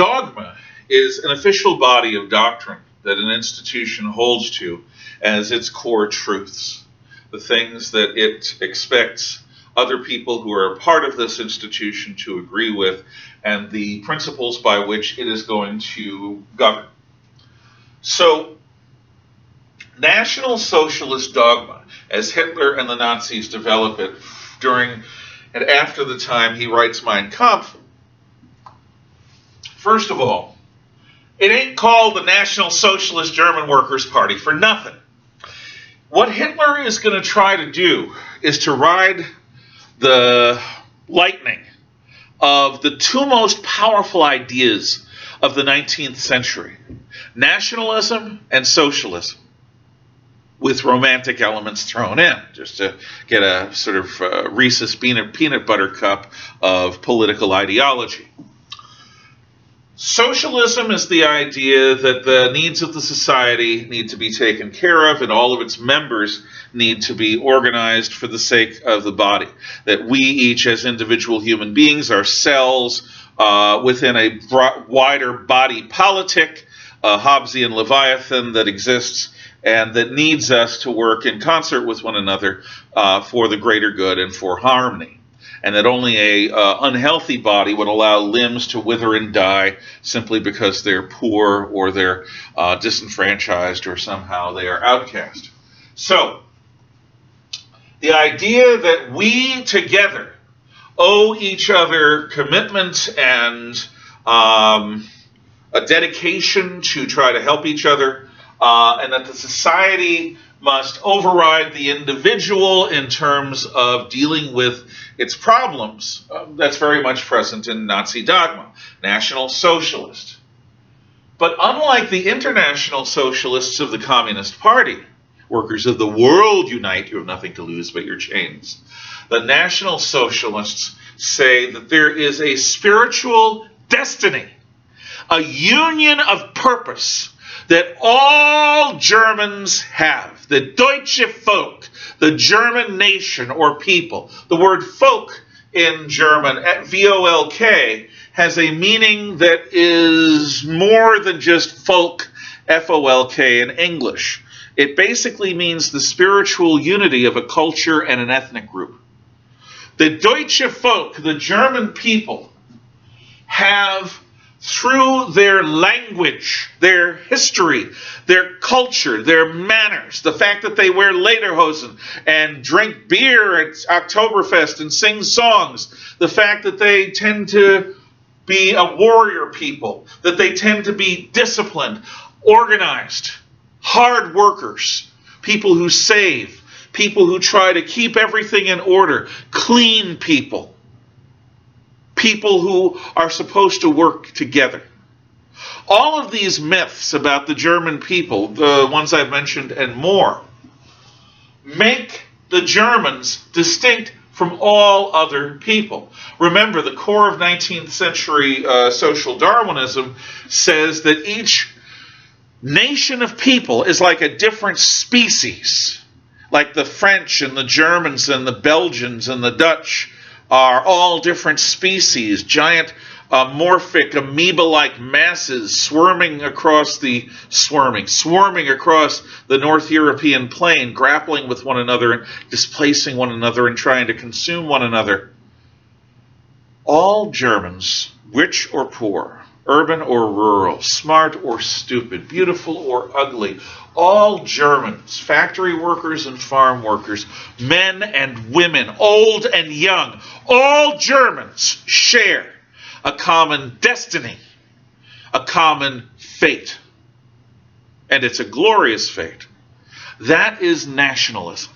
Dogma is an official body of doctrine that an institution holds to as its core truths, the things that it expects other people who are a part of this institution to agree with, and the principles by which it is going to govern. So, National Socialist dogma, as Hitler and the Nazis develop it during and after the time he writes Mein Kampf, first of all, it ain't called the National Socialist German Workers' Party for nothing. What Hitler is going to try to do is to ride the lightning of the two most powerful ideas of the 19th century, nationalism and socialism, with romantic elements thrown in, just to get a sort of Reese's peanut butter cup of political ideology. Socialism is the idea that the needs of the society need to be taken care of and all of its members need to be organized for the sake of the body. That we each as individual human beings are cells within a wider body politic, a Hobbesian Leviathan that exists and that needs us to work in concert with one another for the greater good and for harmony. And that only a unhealthy body would allow limbs to wither and die simply because they're poor or they're disenfranchised or somehow they are outcast. So, the idea that we together owe each other commitment and a dedication to try to help each other, and that the society must override the individual in terms of dealing with its problems. That's very much present in Nazi dogma, National Socialist. But unlike the International Socialists of the Communist Party, workers of the world unite, you have nothing to lose but your chains. The National Socialists say that there is a spiritual destiny, a union of purpose that all Germans have. The Deutsche Volk, the German nation or people. The word folk in German, V-O-L-K, has a meaning that is more than just folk, F-O-L-K, in English. It basically means the spiritual unity of a culture and an ethnic group. The Deutsche Volk, the German people, have, through their language, their history, their culture, their manners, the fact that they wear lederhosen and drink beer at Oktoberfest and sing songs, the fact that they tend to be a warrior people, that they tend to be disciplined, organized, hard workers, people who save, people who try to keep everything in order, clean people. People who are supposed to work together. All of these myths about the German people, the ones I've mentioned and more, make the Germans distinct from all other people. Remember, the core of 19th century social Darwinism says that each nation of people is like a different species, like the French and the Germans and the Belgians and the Dutch are all different species, giant morphic amoeba-like masses swarming across the North European plain, grappling with one another and displacing one another and trying to consume one another. All Germans, rich or poor, urban or rural, smart or stupid, beautiful or ugly, all Germans, factory workers and farm workers, men and women, old and young, all Germans share a common destiny, a common fate. And it's a glorious fate. That is nationalism.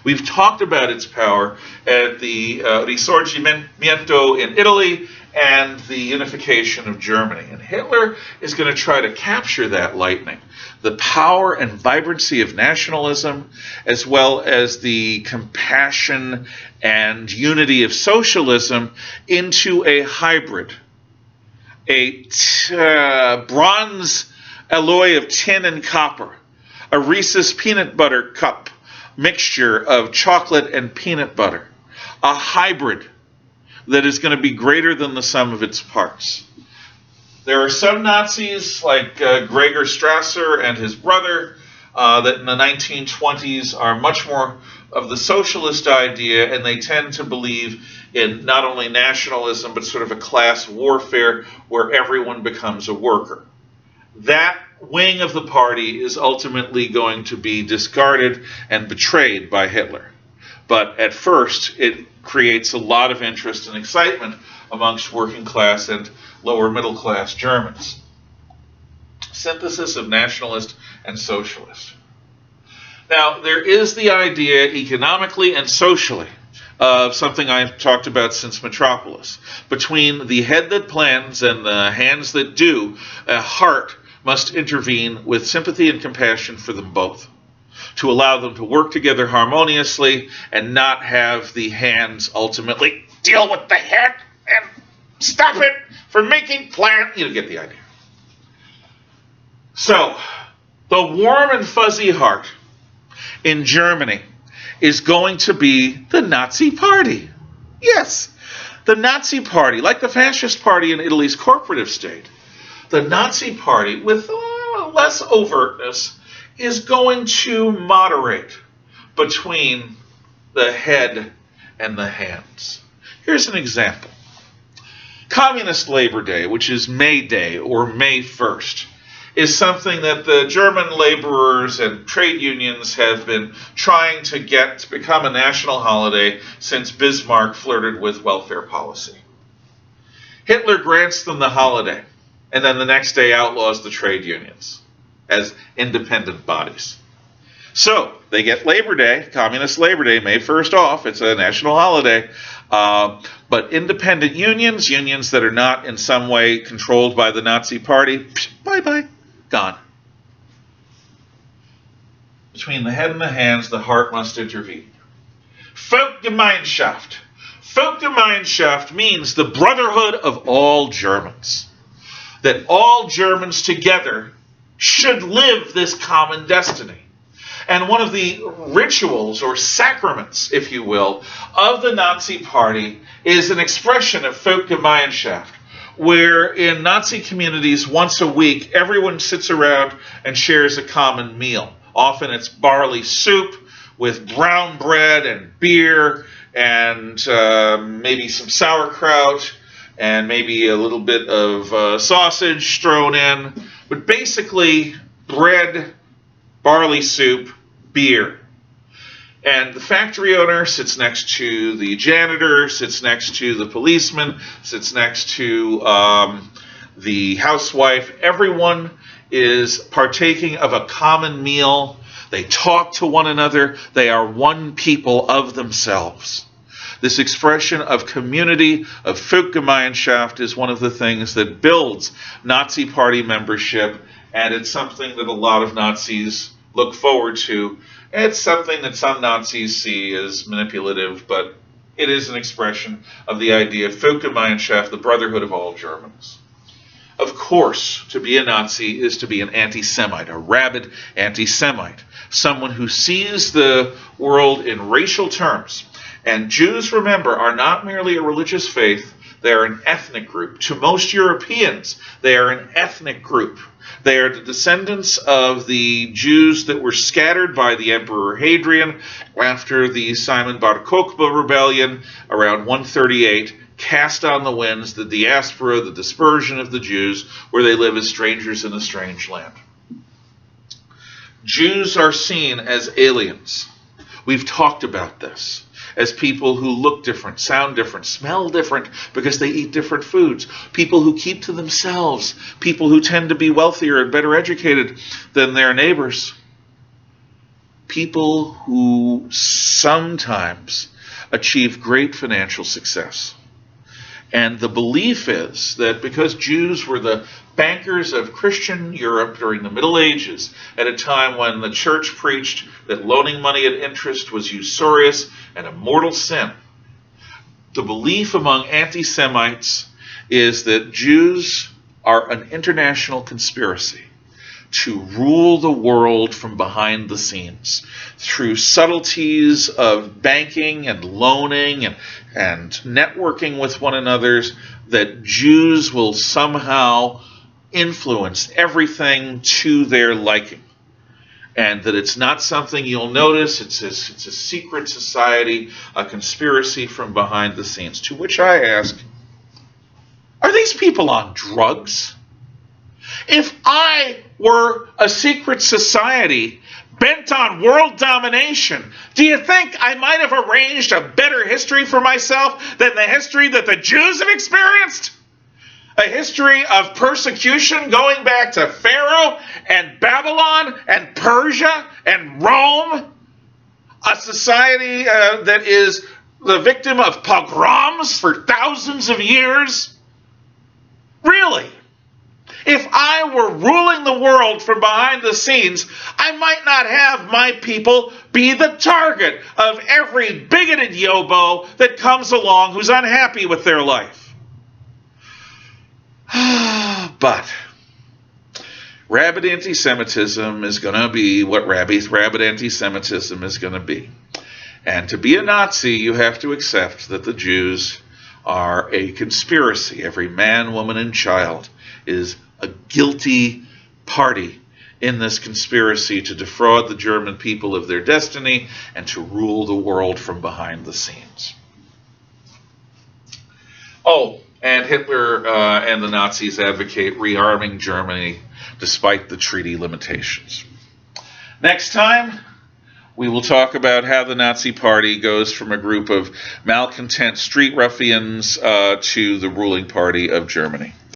We've talked about its power at the Risorgimento in Italy and the unification of Germany. And Hitler is going to try to capture that lightning, the power and vibrancy of nationalism, as well as the compassion and unity of socialism, into a hybrid, a bronze alloy of tin and copper, a Reese's peanut butter cup mixture of chocolate and peanut butter, a hybrid that is going to be greater than the sum of its parts. There are some Nazis, like Gregor Strasser and his brother, that in the 1920s are much more of the socialist idea, and they tend to believe in not only nationalism, but sort of a class warfare where everyone becomes a worker. That wing of the party is ultimately going to be discarded and betrayed by Hitler. But at first, it creates a lot of interest and excitement amongst working class and lower middle class Germans. Synthesis of nationalist and socialist. Now, there is the idea economically and socially of something I've talked about since Metropolis. Between the head that plans and the hands that do, a heart must intervene with sympathy and compassion for them both, to allow them to work together harmoniously and not have the hands ultimately deal with the head and stop it from making plans. You get the idea. So, the warm and fuzzy heart in Germany is going to be the Nazi Party. Yes, the Nazi Party, like the Fascist Party in Italy's corporative state, the Nazi Party, with less overtness, is going to moderate between the head and the hands. Here's an example. Communist Labor Day, which is May Day or May 1st, is something that the German laborers and trade unions have been trying to get to become a national holiday since Bismarck flirted with welfare policy. Hitler grants them the holiday, and then the next day outlaws the trade unions as independent bodies. So they get Labor Day, Communist Labor Day, May 1st off. It's a national holiday. But independent unions, unions that are not in some way controlled by the Nazi Party, bye-bye, gone. Between the head and the hands, the heart must intervene. Volksgemeinschaft. Volksgemeinschaft means the brotherhood of all Germans. That all Germans together should live this common destiny. And one of the rituals or sacraments, if you will, of the Nazi Party is an expression of Volksgemeinschaft, where in Nazi communities once a week everyone sits around and shares a common meal. Often it's barley soup with brown bread and beer and maybe some sauerkraut and maybe a little bit of sausage thrown in. But basically bread, barley soup, beer. And the factory owner sits next to the janitor, sits next to the policeman, sits next to the housewife. Everyone is partaking of a common meal. They talk to one another. They are one people of themselves. This expression of community, of Volksgemeinschaft, is one of the things that builds Nazi Party membership, and it's something that a lot of Nazis look forward to. It's something that some Nazis see as manipulative, but it is an expression of the idea of Volksgemeinschaft, the brotherhood of all Germans. Of course, to be a Nazi is to be an anti-Semite, a rabid anti-Semite, someone who sees the world in racial terms. And Jews, remember, are not merely a religious faith, they are an ethnic group. To most Europeans, they are an ethnic group. They are the descendants of the Jews that were scattered by the Emperor Hadrian after the Simon Bar Kokhba rebellion around 138, cast on the winds, the diaspora, the dispersion of the Jews, where they live as strangers in a strange land. Jews are seen as aliens. We've talked about this. As people who look different, sound different, smell different because they eat different foods. People who keep to themselves. People who tend to be wealthier and better educated than their neighbors. People who sometimes achieve great financial success. And the belief is that because Jews were the bankers of Christian Europe during the Middle Ages, at a time when the church preached that loaning money at interest was usurious and a mortal sin, the belief among anti-Semites is that Jews are an international conspiracy to rule the world from behind the scenes through subtleties of banking and loaning and networking with one another, that Jews will somehow influenced everything to their liking. And that it's not something you'll notice. It's a secret society, a conspiracy from behind the scenes. To which I ask, are these people on drugs? If I were a secret society bent on world domination, do you think I might have arranged a better history for myself than the history that the Jews have experienced? A history of persecution going back to Pharaoh and Babylon and Persia and Rome. A society that is the victim of pogroms for thousands of years. Really? If I were ruling the world from behind the scenes, I might not have my people be the target of every bigoted yobo that comes along who's unhappy with their life. But rabid anti-Semitism is going to be what rabid anti-Semitism is going to be. And to be a Nazi, you have to accept that the Jews are a conspiracy. Every man, woman, and child is a guilty party in this conspiracy to defraud the German people of their destiny and to rule the world from behind the scenes. Oh, and Hitler and the Nazis advocate rearming Germany despite the treaty limitations. Next time, we will talk about how the Nazi Party goes from a group of malcontent street ruffians to the ruling party of Germany.